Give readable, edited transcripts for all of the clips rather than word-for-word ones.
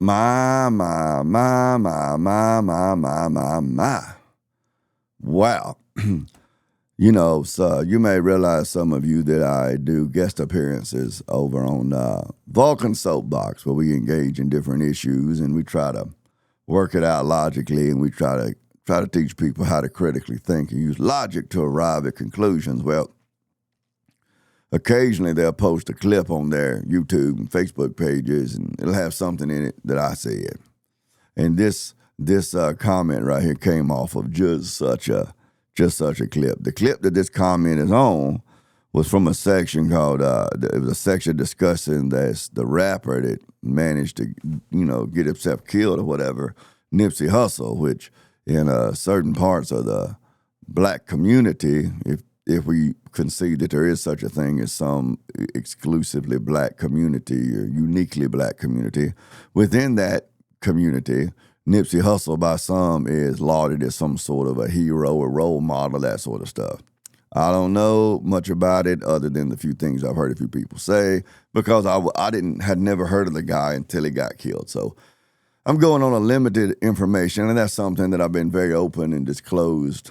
My. Wow. So you may realize, some of you, that I do guest appearances over on Vulcan Soapbox, where we engage in different issues and we try to work it out logically, and we try to teach people how to critically think and use logic to arrive at conclusions. Well, occasionally they'll post a clip on their YouTube and Facebook pages, and it'll have something in it that I said. And this comment right here came off of just such a clip. The clip that this comment is on was from a section called, it was a section discussing the rapper that managed to, get himself killed or whatever, Nipsey Hussle, which in certain parts of the black community, if we concede that there is such a thing as some exclusively black community or uniquely black community, within that community, Nipsey Hussle by some is lauded as some sort of a hero or role model, that sort of stuff. I don't know much about it other than the few things I've heard a few people say, because I had never heard of the guy until he got killed. So I'm going on a limited information, and that's something that I've been very open and disclosed,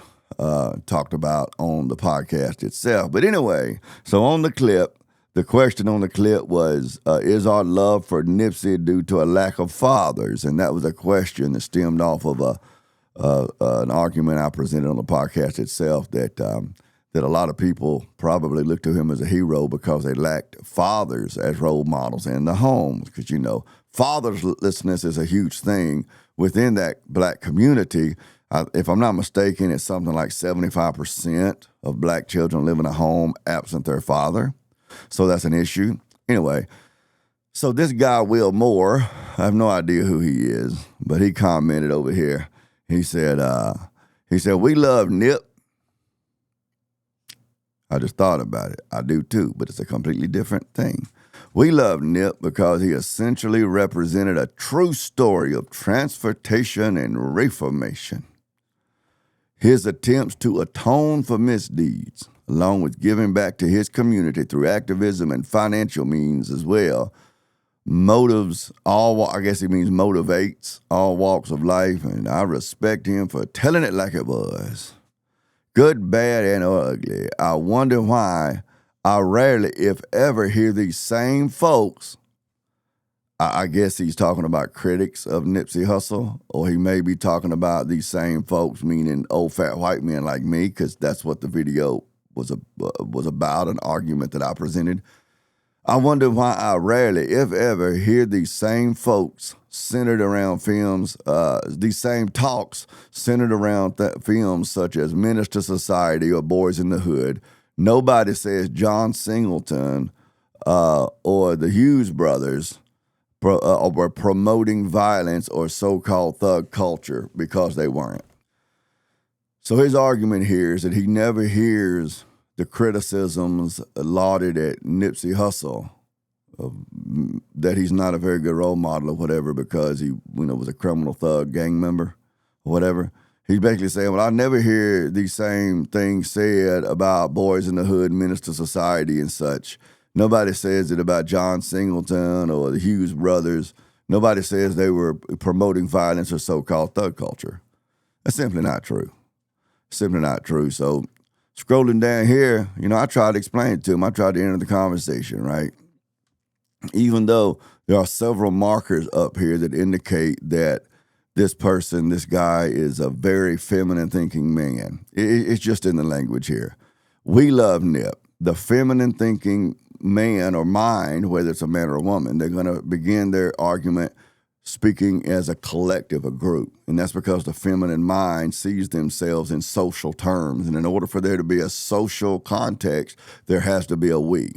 talked about on the podcast itself. But anyway, so on the clip, the question on the clip was, is our love for Nipsey due to a lack of fathers? And that was a question that stemmed off of an argument I presented on the podcast itself, that a lot of people probably look to him as a hero because they lacked fathers as role models in the homes. Because, fatherlessness is a huge thing within that black community. If I'm not mistaken, it's something like 75% of black children live in a home absent their father. So that's an issue. Anyway, so this guy, Will Moore, I have no idea who he is, but he commented over here. He said, we love Nip. I just thought about it. I do too, but it's a completely different thing. We love Nip because he essentially represented a true story of transportation and reformation. His attempts to atone for misdeeds, along with giving back to his community through activism and financial means as well, motivates all walks of life, and I respect him for telling it like it was. Good, bad, and ugly. I wonder why I rarely, if ever, hear these same folks. I guess he's talking about critics of Nipsey Hussle, or he may be talking about these same folks, meaning old fat white men like me, because that's what the video was about, an argument that I presented. I wonder why I rarely, if ever, hear these same folks centered around films, these same talks centered around films such as Menace to Society or Boys in the Hood. Nobody says John Singleton or the Hughes brothers were promoting violence or so-called thug culture, because they weren't. So his argument here is that he never hears the criticisms lauded at Nipsey Hussle, that he's not a very good role model or whatever because he was a criminal thug gang member or whatever. He's basically saying, well, I never hear these same things said about Boys in the Hood, Menace to Society and such. Nobody says it about John Singleton or the Hughes brothers. Nobody says they were promoting violence or so-called thug culture. That's simply not true. Simply not true. So scrolling down here, I tried to explain it to him. I tried to enter the conversation, right? Even though there are several markers up here that indicate that this guy is a very feminine thinking man. It's just in the language here. We love Nip. The feminine thinking man or mind, whether it's a man or a woman, they're going to begin their argument speaking as a collective, a group. And that's because the feminine mind sees themselves in social terms. And in order for there to be a social context, there has to be a we.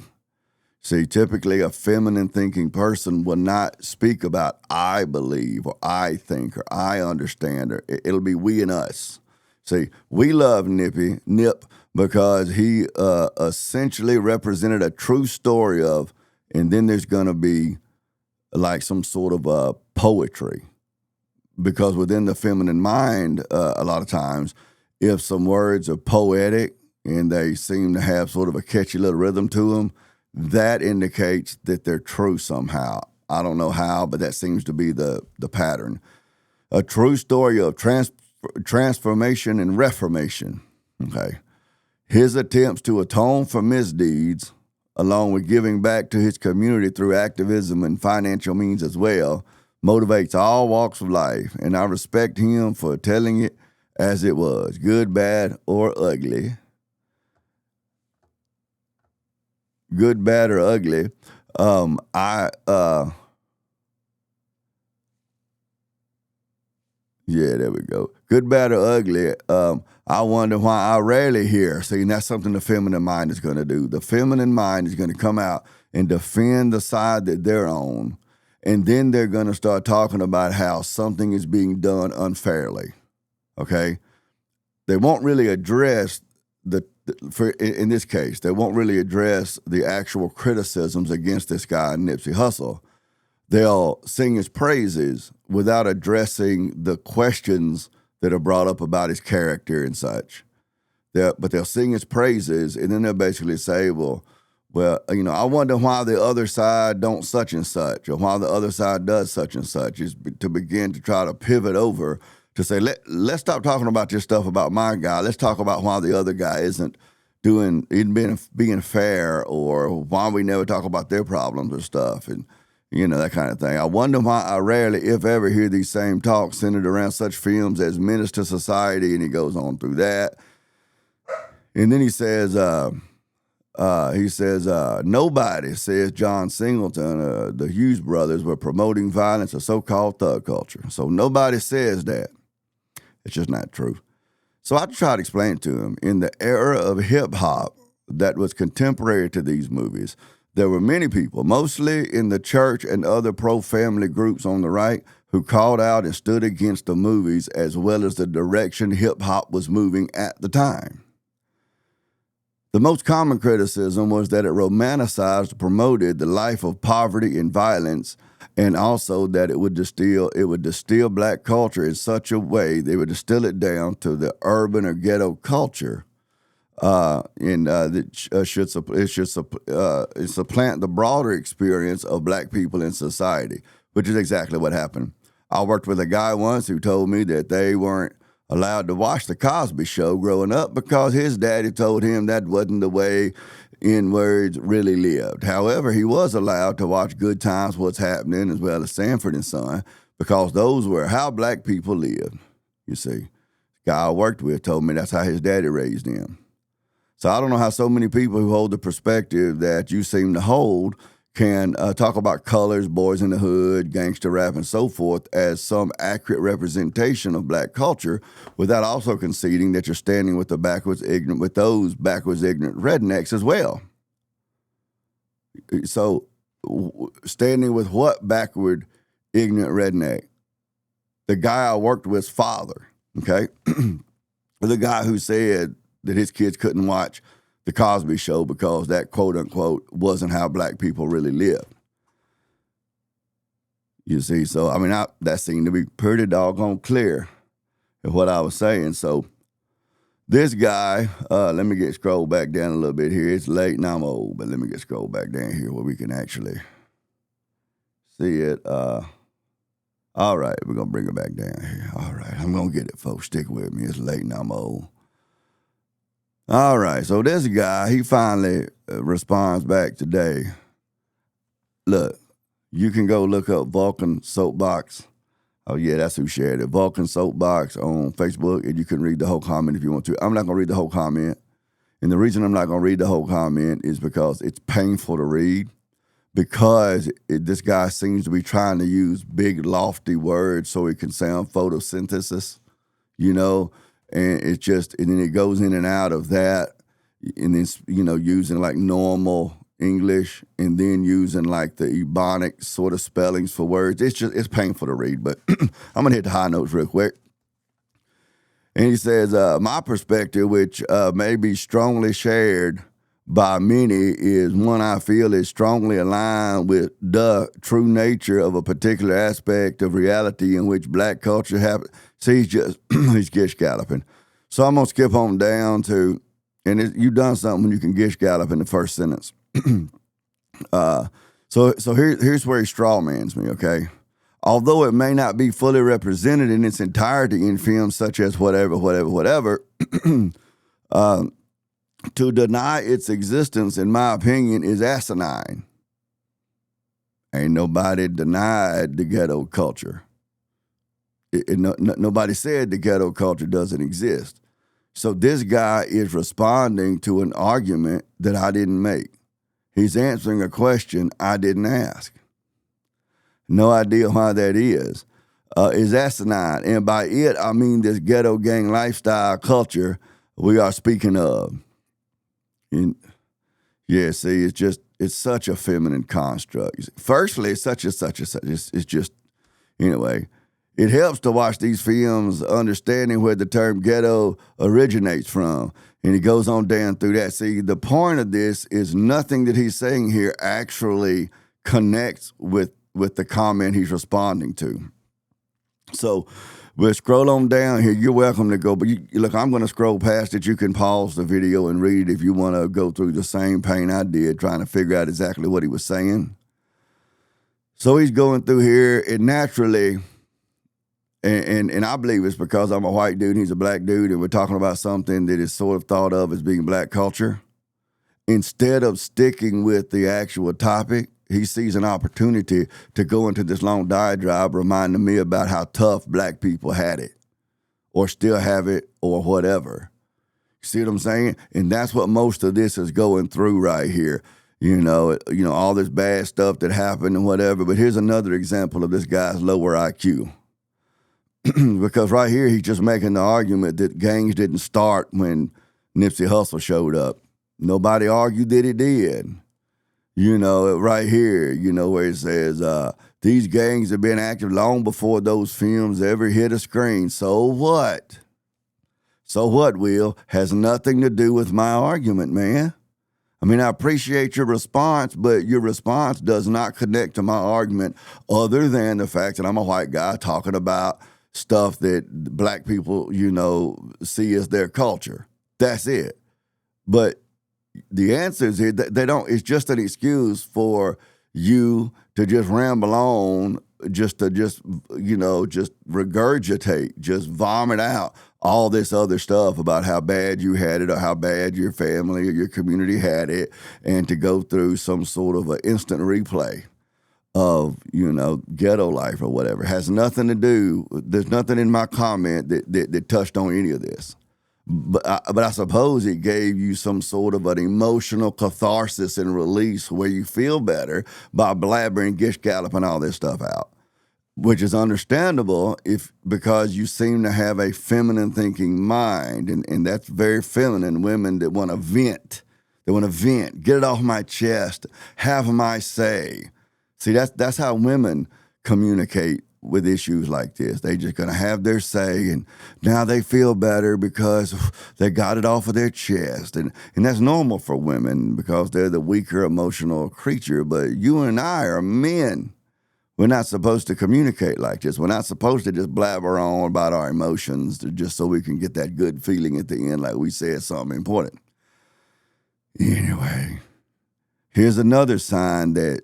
See, typically a feminine thinking person will not speak about I believe or I think or I understand, or it'll be we and us. See, we love Nip, because he essentially represented a true story of, and then there's going to be like some sort of poetry. Because within the feminine mind, a lot of times, if some words are poetic and they seem to have sort of a catchy little rhythm to them, that indicates that they're true somehow. I don't know how, but that seems to be the pattern. A true story of transformation and reformation. Okay. His attempts to atone for misdeeds, along with giving back to his community through activism and financial means as well, motivates all walks of life, and I respect him for telling it as it was, good, bad, or ugly. Good, bad, or ugly. Yeah, there we go. Good, bad, or ugly. I wonder why I rarely hear. See, and that's something the feminine mind is going to do. The feminine mind is going to come out and defend the side that they're on, and then they're going to start talking about how something is being done unfairly. Okay? They won't really address in this case, they won't really address the actual criticisms against this guy, Nipsey Hussle. They'll sing his praises without addressing the questions that are brought up about his character and such. But they'll sing his praises, and then they'll basically say, well, I wonder why the other side don't such and such, or why the other side does such and such, is to begin to try to pivot over to say, let's stop talking about this stuff about my guy. Let's talk about why the other guy isn't being fair, or why we never talk about their problems or stuff, and that kind of thing. I wonder why I rarely, if ever, hear these same talks centered around such films as Menace to Society, and he goes on through that. And then he says, nobody, says John Singleton, the Hughes brothers were promoting violence or so-called thug culture. So nobody says that. It's just not true. So I tried to explain to him, in the era of hip-hop that was contemporary to these movies, there were many people, mostly in the church and other pro-family groups on the right, who called out and stood against the movies as well as the direction hip-hop was moving at the time. The most common criticism was that it romanticized or promoted the life of poverty and violence, and also that it would distill black culture in such a way, they would distill it down to the urban or ghetto culture, it should supplant the broader experience of black people in society, which is exactly what happened. I worked with a guy once who told me that they weren't allowed to watch the Cosby Show growing up because his daddy told him that wasn't the way N-words really lived. However, he was allowed to watch Good Times, What's Happening, as well as Sanford and Son, because those were how black people lived. You see, the guy I worked with told me that's how his daddy raised him. So I don't know how so many people who hold the perspective that you seem to hold can talk about colors, boys in the hood, gangster rap, and so forth as some accurate representation of black culture, without also conceding that you're standing with those backwards, ignorant rednecks as well. So standing with what backward, ignorant redneck? The guy I worked with's father, okay? The guy who said that his kids couldn't watch the Cosby Show because that, quote unquote, wasn't how black people really lived. You see, so, that seemed to be pretty doggone clear of what I was saying. So this guy, let me scroll back down a little bit here. It's late and I'm old, but let me scroll back down here where we can actually see it. All right, we're going to bring it back down here. All right, I'm going to get it, folks. Stick with me. It's late and I'm old. All right, so this guy, he finally responds back today. Look, you can go look up Vulcan Soapbox. Oh, yeah, that's who shared it. Vulcan Soapbox on Facebook, and you can read the whole comment if you want to. I'm not going to read the whole comment. And the reason I'm not going to read the whole comment is because it's painful to read, because this guy seems to be trying to use big, lofty words so it can sound photosynthesis, and it's just, and then it goes in and out of that, and then, using like normal English, and then using like the Ebonic sort of spellings for words. It's painful to read, but I'm going to hit the high notes real quick. And he says, my perspective, which may be strongly shared by many, is one I feel is strongly aligned with the true nature of a particular aspect of reality in which black culture happens. See, he's gish galloping. So I'm going to skip on down to, and you've done something when you can gish gallop in the first sentence. So So here's where he strawmans me, okay? Although it may not be fully represented in its entirety in films such as whatever, to deny its existence, in my opinion, is asinine. Ain't nobody denied the ghetto culture. Nobody said the ghetto culture doesn't exist. So this guy is responding to an argument that I didn't make. He's answering a question I didn't ask. No idea why that is. Is asinine. And by it, I mean this ghetto gang lifestyle culture we are speaking of. And yeah, see, it's such a feminine construct. Firstly, it's it's just, anyway, it helps to watch these films understanding where the term ghetto originates from. And he goes on down through that. See, the point of this is nothing that he's saying here actually connects with the comment he's responding to. So we'll scroll on down here. You're welcome to go. But look, I'm going to scroll past it. You can pause the video and read it if you want to go through the same pain I did trying to figure out exactly what he was saying. So he's going through here, and naturally, and I believe it's because I'm a white dude and he's a black dude, and we're talking about something that is sort of thought of as being black culture. Instead of sticking with the actual topic, he sees an opportunity to go into this long diatribe reminding me about how tough black people had it or still have it or whatever. See what I'm saying? And that's what most of this is going through right here. You know, all this bad stuff that happened and whatever. But here's another example of this guy's lower IQ. Because right here, he's just making the argument that gangs didn't start when Nipsey Hussle showed up. Nobody argued that it did. You know, right here, where it says, these gangs have been active long before those films ever hit a screen. So what? So what, Will? Has nothing to do with my argument, man. I mean, I appreciate your response, but your response does not connect to my argument other than the fact that I'm a white guy talking about stuff that black people, see as their culture. That's it. But the answer is they don't. It's just an excuse for you to just ramble on, just regurgitate, just vomit out all this other stuff about how bad you had it or how bad your family or your community had it, and to go through some sort of an instant replay of, ghetto life or whatever. Has nothing to do. There's nothing in my comment that touched on any of this. But I suppose it gave you some sort of an emotional catharsis and release where you feel better by blabbering, gish galloping all this stuff out, which is understandable because you seem to have a feminine thinking mind, and that's very feminine. Women that want to vent, get it off my chest, have my say. See, that's how women communicate with issues like this. They just gonna have their say, and now they feel better because they got it off of their chest. And that's normal for women because they're the weaker emotional creature. But you and I are men. We're not supposed to communicate like this. We're not supposed to just blabber on about our emotions just so we can get that good feeling at the end like we said something important. Anyway, here's another sign that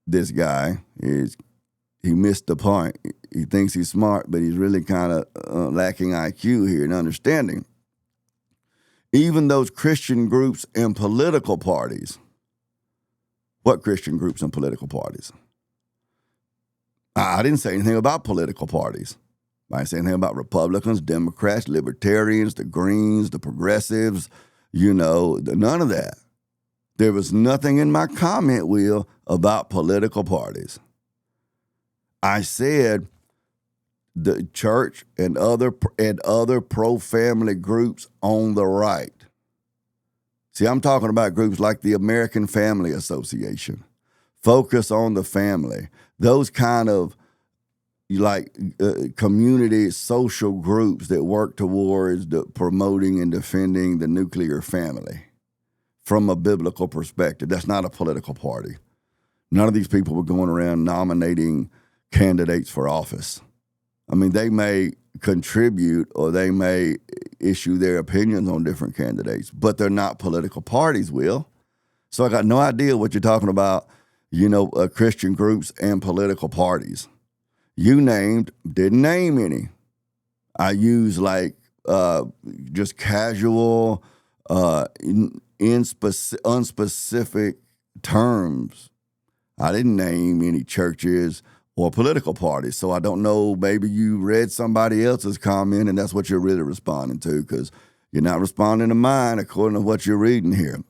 this guy he missed the point. He thinks he's smart, but he's really kind of lacking IQ here and understanding. Even those Christian groups and political parties. What Christian groups and political parties? I didn't say anything about political parties. I didn't say anything about Republicans, Democrats, Libertarians, the Greens, the Progressives, none of that. There was nothing in my comment, Will, about political parties. I said the church and other pro-family groups on the right. See, I'm talking about groups like the American Family Association, Focus on the Family, those kind of community social groups that work towards promoting and defending the nuclear family from a biblical perspective. That's not a political party. None of these people were going around nominating candidates for office. I mean, they may contribute or they may issue their opinions on different candidates, but they're not political parties, Will. So I got no idea what you're talking about, Christian groups and political parties. You didn't name any. I use like just casual, unspecific terms. I didn't name any churches or political parties. So I don't know, maybe you read somebody else's comment and that's what you're really responding to, because you're not responding to mine according to what you're reading here.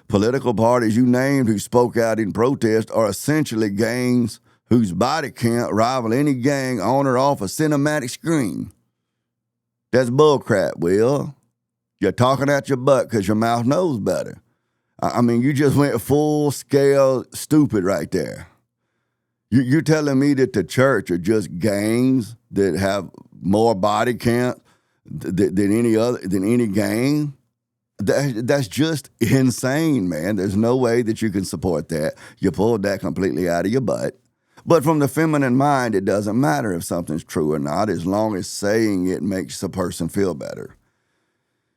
Political parties you named who spoke out in protest are essentially gangs whose body count rival any gang on or off a cinematic screen. That's bullcrap, Will. You're talking out your butt because your mouth knows better. I mean, you just went full scale stupid right there. You're telling me that the church are just gangs that have more body count than any gang? That's just insane, man. There's no way that you can support that. You pulled that completely out of your butt. But from the feminine mind, it doesn't matter if something's true or not, as long as saying it makes a person feel better.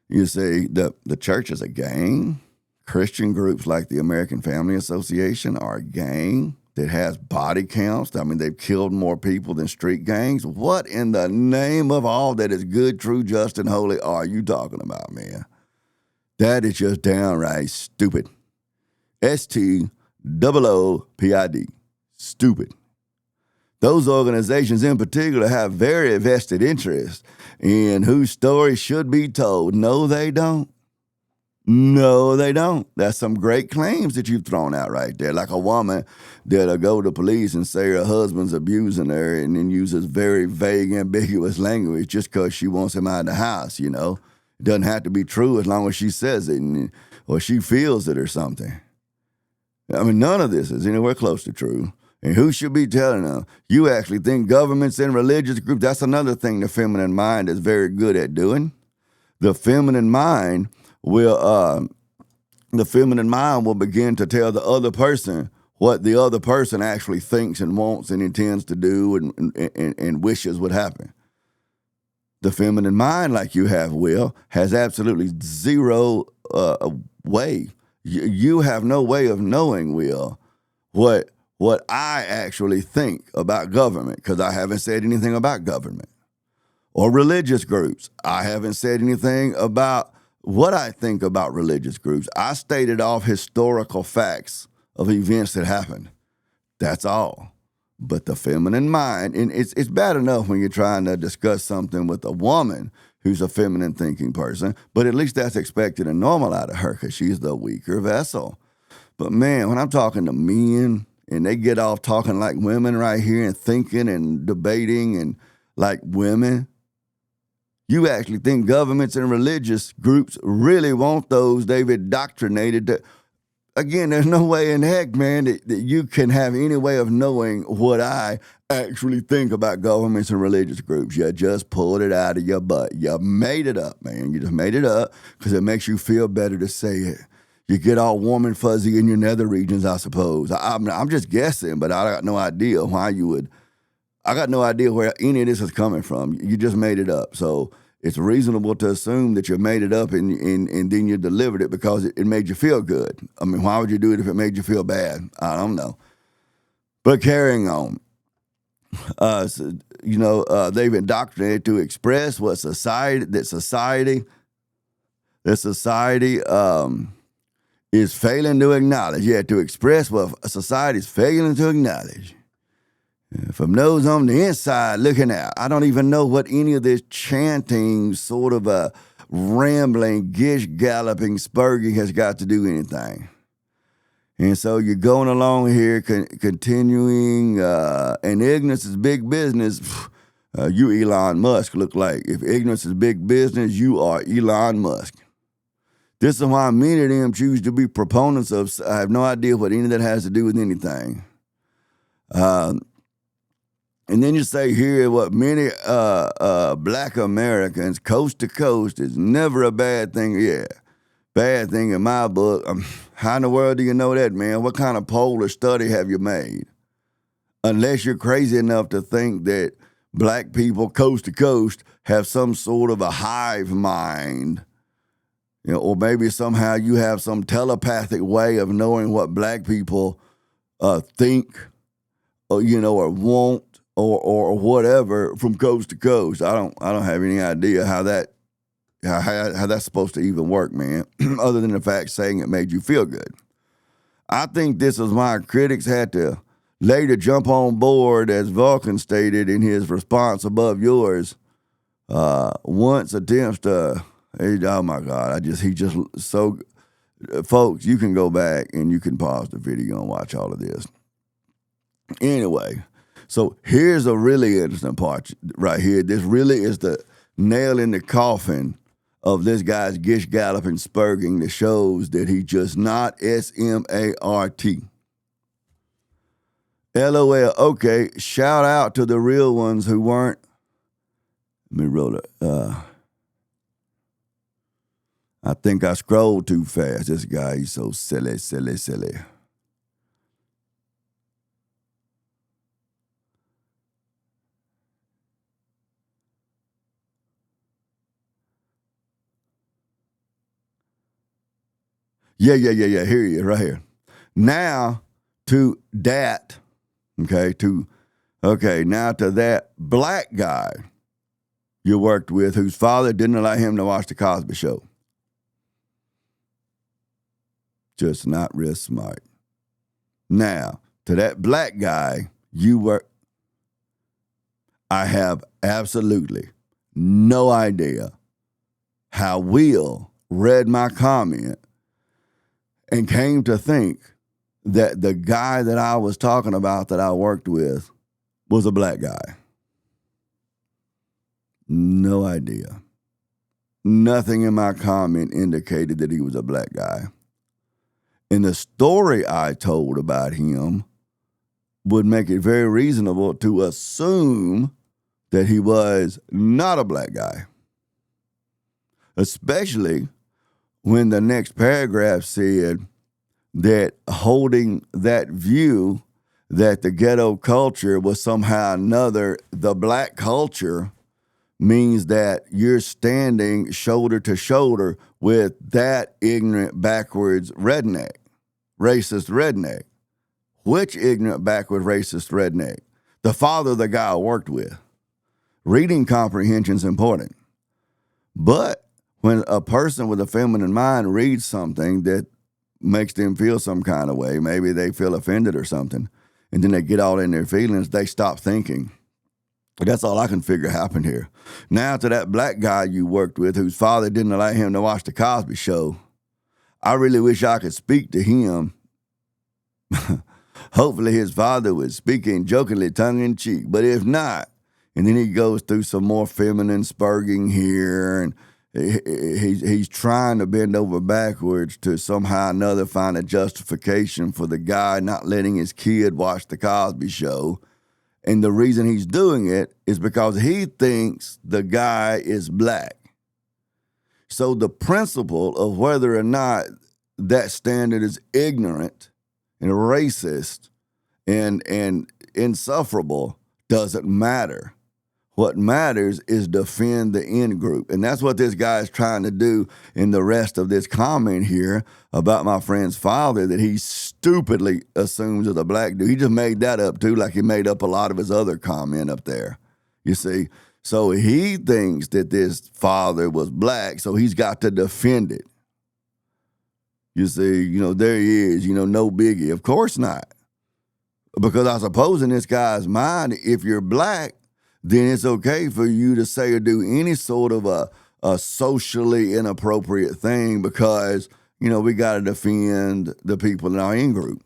You see, the church is a gang. Christian groups like the American Family Association are a gang that has body counts. I mean, they've killed more people than street gangs. What in the name of all that is good, true, just, and holy are you talking about, man? That is just downright stupid. STOOPID. Stupid. Those organizations in particular have very vested interest in whose story should be told. No, they don't. No, they don't. That's some great claims that you've thrown out right there. Like a woman that'll go to police and say her husband's abusing her and then uses very vague, ambiguous language just because she wants him out of the house, It doesn't have to be true as long as she says it or she feels it or something. I mean, none of this is anywhere close to true. And who should be telling them? You actually think governments and religious groups, that's another thing the feminine mind is very good at doing. The feminine mind will begin to tell the other person what the other person actually thinks and wants and intends to do and wishes would happen. The feminine mind, like you have, Will, has absolutely zero way. You have no way of knowing, Will, what I actually think about government, because I haven't said anything about government. Or religious groups. I haven't said anything about what I think about religious groups. I stated off historical facts of events that happened. That's all. But the feminine mind, and it's bad enough when you're trying to discuss something with a woman who's a feminine thinking person, but at least that's expected and normal out of her because she's the weaker vessel. But man, when I'm talking to men and they get off talking like women right here and thinking and debating and like women, you actually think governments and religious groups really want those they've indoctrinated to. Again, there's no way in heck, man, that you can have any way of knowing what I actually think about governments and religious groups. You just pulled it out of your butt. You made it up, man. You just made it up because it makes you feel better to say it. You get all warm and fuzzy in your nether regions, I suppose. I'm just guessing, but I got no idea why you would. I got no idea where any of this is coming from. You just made it up. So it's reasonable to assume that you made it up and then you delivered it because it made you feel good. I mean, why would you do it if it made you feel bad? I don't know. But carrying on. They've indoctrinated to express what society is failing to acknowledge. Yeah, to express what society is failing to acknowledge. From those on the inside looking out. I don't even know what any of this chanting, sort of a rambling, gish-galloping, spurging has got to do anything. And so you're going along here, continuing, and ignorance is big business. You Elon Musk look like. If ignorance is big business, you are Elon Musk. This is why many of them choose to be proponents of, I have no idea what any of that has to do with anything. And then you say here what many black Americans, coast to coast, is never a bad thing. Yeah, bad thing in my book. How in the world do you know that, man? What kind of poll or study have you made? Unless you're crazy enough to think that black people, coast to coast, have some sort of a hive mind. Or maybe somehow you have some telepathic way of knowing what black people think, or, or want, or whatever from coast to coast. I don't have any idea how that's supposed to even work, man. Other than the fact saying it made you feel good. I think this is why critics had to later jump on board, as Vulcan stated in his response above yours. Once attempts to, oh my God, he just so, folks, you can go back and you can pause the video and watch all of this. Anyway, so here's a really interesting part right here. This really is the nail in the coffin of this guy's gish gallop and spurging that shows that he's just not SMART. LOL. Okay, shout out to the real ones who weren't. Let me roll it. I think I scrolled too fast. This guy, he's so silly. Yeah. Here he is, right here. Now to that, now to that black guy you worked with whose father didn't allow him to watch the Cosby Show. Just not real smart. Now, to that black guy I have absolutely no idea how Will read my comment and came to think that the guy that I was talking about that I worked with was a black guy. No idea. Nothing in my comment indicated that he was a black guy. And the story I told about him would make it very reasonable to assume that he was not a black guy. Especially when the next paragraph said that holding that view that the ghetto culture was somehow another, the black culture, means that you're standing shoulder to shoulder with that ignorant, backwards redneck, racist redneck. Which ignorant, backward, racist redneck? The father of the guy I worked with. Reading comprehension is important. But when a person with a feminine mind reads something that makes them feel some kind of way, maybe they feel offended or something, and then they get all in their feelings, they stop thinking. That's all I can figure happened here. Now to that black guy you worked with whose father didn't allow him to watch the Cosby Show, I really wish I could speak to him. Hopefully his father was speaking jokingly tongue-in-cheek, but if not, and then he goes through some more feminine spurging here, and he's trying to bend over backwards to somehow or another find a justification for the guy not letting his kid watch the Cosby Show. And the reason he's doing it is because he thinks the guy is black. So the principle of whether or not that standard is ignorant and racist and insufferable doesn't matter. What matters is defend the in group. And that's what this guy is trying to do in the rest of this comment here about my friend's father that he stupidly assumes is a black dude. He just made that up too, like he made up a lot of his other comment up there. You see? So he thinks that this father was black, so he's got to defend it. You see, there he is, no biggie. Of course not. Because I suppose in this guy's mind, if you're black, then it's okay for you to say or do any sort of a socially inappropriate thing because, we got to defend the people in our in-group.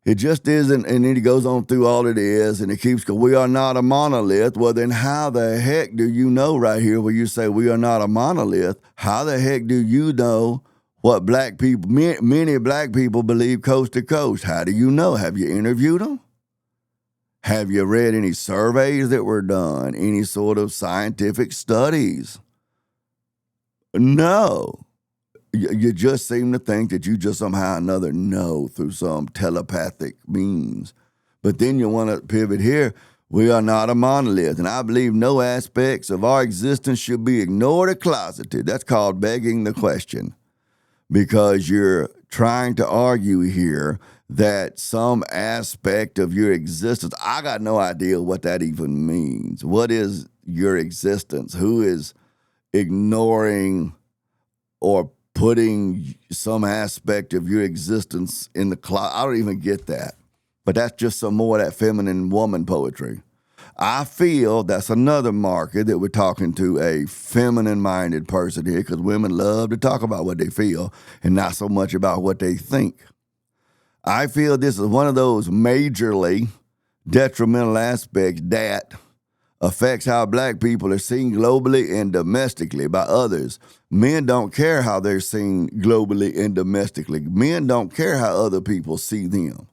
It just isn't, and then he goes on through all it is, and it keeps going, we are not a monolith. Well, then how the heck do you know right here where you say we are not a monolith? How the heck do you know what black people, many black people believe coast to coast? How do you know? Have you interviewed them? Have you read any surveys that were done? Any sort of scientific studies? No. You just seem to think that you just somehow or another know through some telepathic means. But then you want to pivot here. We are not a monolith, and I believe no aspects of our existence should be ignored or closeted. That's called begging the question. Because you're trying to argue here that some aspect of your existence, I got no idea what that even means. What is your existence? Who is ignoring or putting some aspect of your existence in the closet? I don't even get that. But that's just some more of that feminine woman poetry. I feel that's another marker that we're talking to a feminine-minded person here, because women love to talk about what they feel and not so much about what they think. I feel this is one of those majorly detrimental aspects that affects how black people are seen globally and domestically by others. Men don't care how they're seen globally and domestically. Men don't care how other people see them.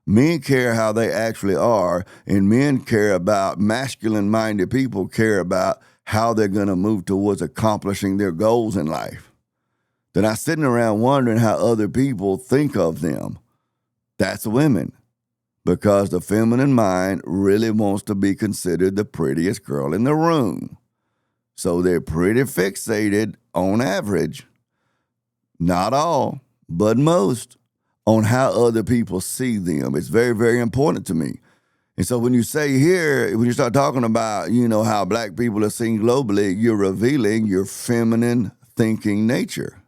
Men care how they actually are, and men care about, masculine-minded people care about how they're going to move towards accomplishing their goals in life. They're not sitting around wondering how other people think of them. That's women, because the feminine mind really wants to be considered the prettiest girl in the room. So they're pretty fixated, on average, not all, but most, on how other people see them. It's very, very important to me. And so when you say here, when you start talking about, how black people are seen globally, you're revealing your feminine thinking nature,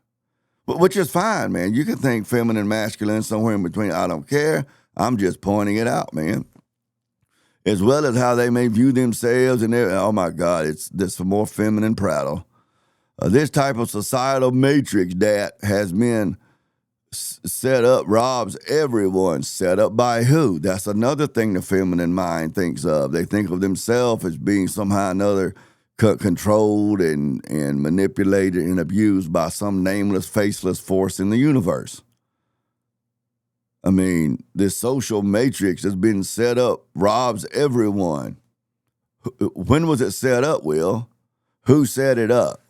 which is fine, man. You can think feminine, masculine, somewhere in between. I don't care. I'm just pointing it out, man. As well as how they may view themselves and oh my God, it's this more feminine prattle. This type of societal matrix that has been set up robs everyone. Set up by who? That's another thing the feminine mind thinks of. They think of themselves as being somehow or another controlled and manipulated and abused by some nameless, faceless force in the universe. I mean, this social matrix has been set up, robs everyone. When was it set up, Will? Who set it up?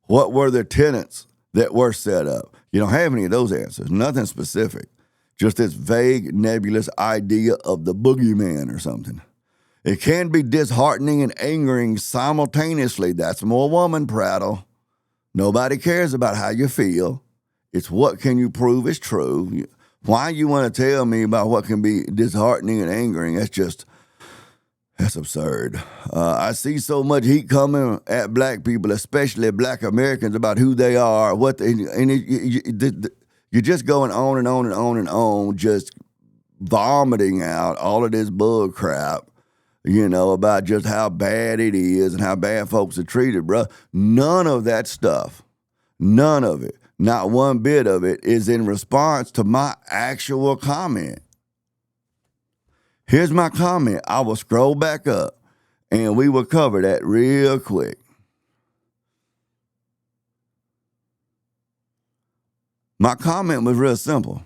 What were the tenets that were set up? You don't have any of those answers. Nothing specific. Just this vague, nebulous idea of the boogeyman or something. It can be disheartening and angering simultaneously. That's more woman prattle. Nobody cares about how you feel. It's what can you prove is true. Why you want to tell me about what can be disheartening and angering? That's absurd. I see so much heat coming at black people, especially black Americans, about who they are, you're just going on and on and on and on, just vomiting out all of this bull crap, about just how bad it is and how bad folks are treated, bro. None of that stuff, none of it, not one bit of it is in response to my actual comment. Here's my comment. I will scroll back up and we will cover that real quick. My comment was real simple.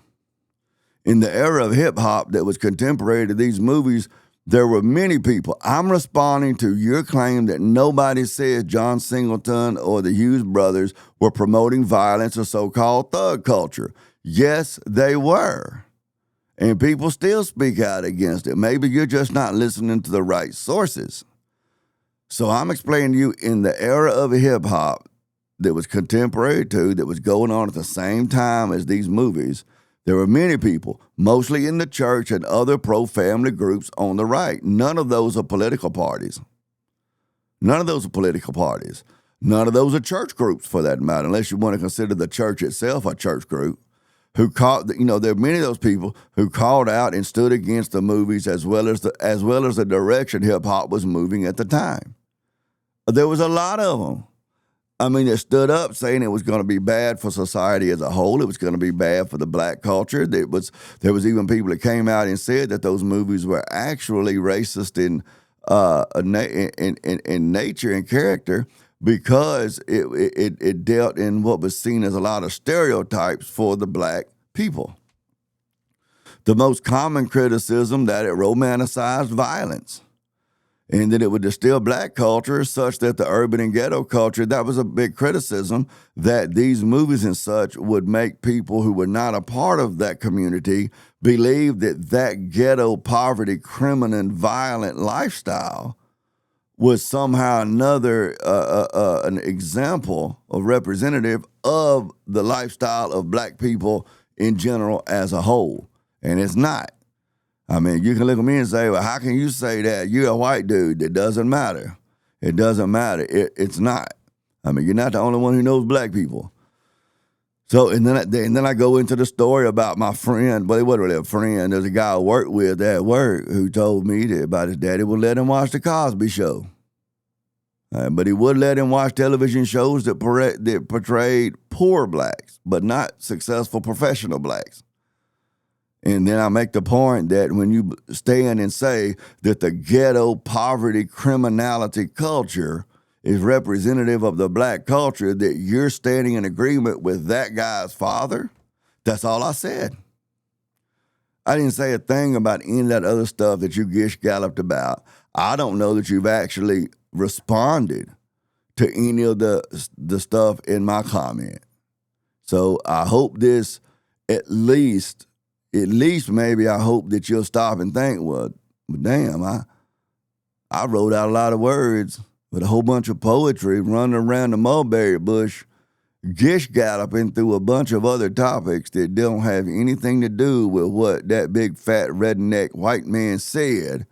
In the era of hip hop that was contemporary to these movies, there were many people. I'm responding to your claim that nobody said John Singleton or the Hughes brothers were promoting violence or so-called thug culture. Yes, they were. And people still speak out against it. Maybe you're just not listening to the right sources. So I'm explaining to you, in the era of hip-hop that was contemporary to, that was going on at the same time as these movies, there were many people, mostly in the church and other pro-family groups on the right. None of those are political parties. None of those are political parties. None of those are church groups, for that matter, unless you want to consider the church itself a church group. There are many of those people who called out and stood against the movies as well as the direction hip hop was moving at the time. There was a lot of them. I mean, they stood up saying it was going to be bad for society as a whole. It was going to be bad for the black culture. There was even people that came out and said that those movies were actually racist in nature and character, because it dealt in what was seen as a lot of stereotypes for the black people. The most common criticism, that it romanticized violence and that it would distill black culture such that the urban and ghetto culture, that was a big criticism, that these movies and such would make people who were not a part of that community believe that ghetto, poverty, criminal, and violent lifestyle was somehow another an example or representative of the lifestyle of black people in general as a whole. And it's not. I mean, you can look at me and say, well, how can you say that? You're a white dude. It doesn't matter. It doesn't matter. It's not. I mean, you're not the only one who knows black people. So, and then I go into the story about my friend, but it wasn't really a friend. There's a guy I worked with at work who told me that about his daddy would let him watch the Cosby Show. But he would let him watch television shows that portrayed poor blacks, but not successful professional blacks. And then I make the point that when you stand and say that the ghetto, poverty, criminality culture is representative of the black culture, that you're standing in agreement with that guy's father, that's all I said. I didn't say a thing about any of that other stuff that you gish-galloped about. I don't know that you've actually responded to any of the stuff in my comment. So I hope this at least maybe I hope that you'll stop and think, well, damn, I wrote out a lot of words with a whole bunch of poetry running around the mulberry bush, gish-galloping through a bunch of other topics that don't have anything to do with what that big, fat, redneck white man said.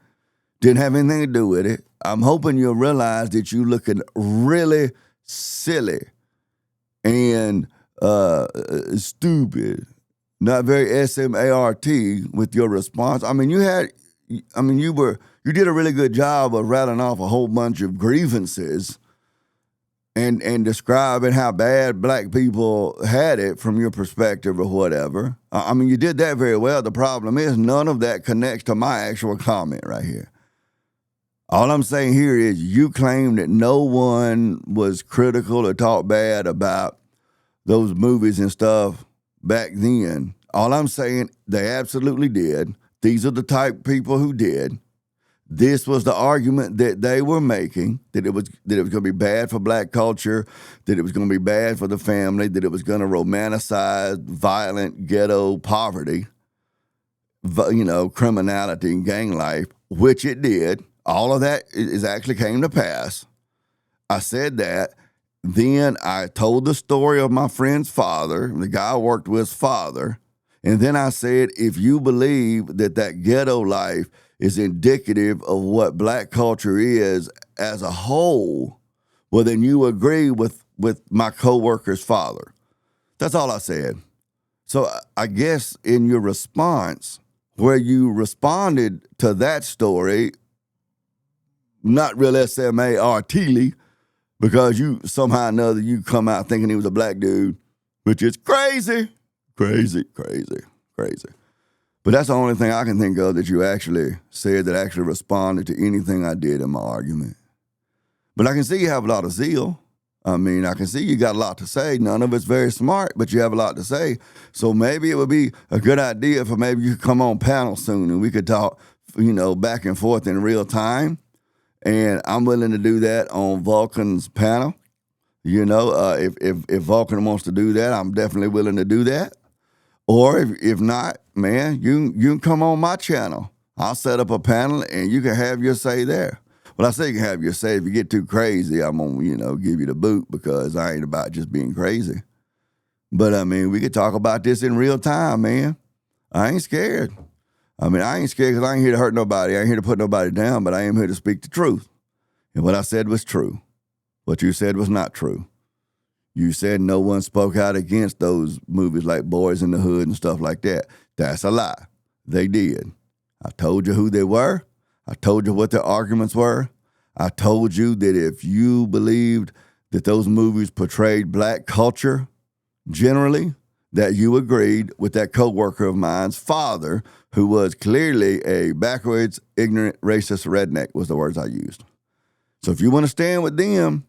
Didn't have anything to do with it. I'm hoping you'll realize that you're looking really silly and stupid. Not very SMART with your response. I mean, you did a really good job of rattling off a whole bunch of grievances and describing how bad black people had it from your perspective or whatever. I mean, you did that very well. The problem is none of that connects to my actual comment right here. All I'm saying here is you claim that no one was critical or talked bad about those movies and stuff back then. All I'm saying, they absolutely did. These are the type of people who did. This was the argument that they were making, that it was going to be bad for black culture, that it was going to be bad for the family, that it was going to romanticize violent ghetto poverty, criminality and gang life, which it did. All of that is actually came to pass. I said that. Then I told the story of my friend's father, the guy I worked with's father. And then I said, if you believe that ghetto life is indicative of what black culture is as a whole, well, then you agree with my coworker's father. That's all I said. So I guess in your response, where you responded to that story, not real SMARTly, because you somehow or another, you come out thinking he was a black dude, which is crazy. Crazy. But that's the only thing I can think of that you actually said that actually responded to anything I did in my argument. But I can see you have a lot of zeal. I mean, I can see you got a lot to say. None of it's very smart, but you have a lot to say. So maybe it would be a good idea for maybe you could come on panel soon and we could talk, back and forth in real time. And I'm willing to do that on Vulcan's panel. If Vulcan wants to do that, I'm definitely willing to do that. Or if not, man, you can come on my channel. I'll set up a panel and you can have your say there. Well, I say you can have your say. If you get too crazy, I'm going to, give you the boot because I ain't about just being crazy. But, I mean, we could talk about this in real time, man. I ain't scared. I mean, I ain't scared because I ain't here to hurt nobody. I ain't here to put nobody down, but I am here to speak the truth. And what I said was true. What you said was not true. You said no one spoke out against those movies like Boys in the Hood and stuff like that. That's a lie. They did. I told you who they were. I told you what their arguments were. I told you that if you believed that those movies portrayed black culture generally, that you agreed with that coworker of mine's father, who was clearly a backwards, ignorant, racist redneck, was the words I used. So if you want to stand with them,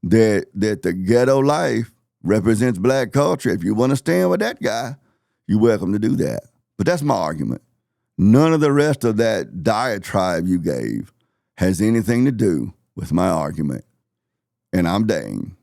that the ghetto life represents black culture, if you want to stand with that guy, you're welcome to do that. But that's my argument. None of the rest of that diatribe you gave has anything to do with my argument. And I'm dang.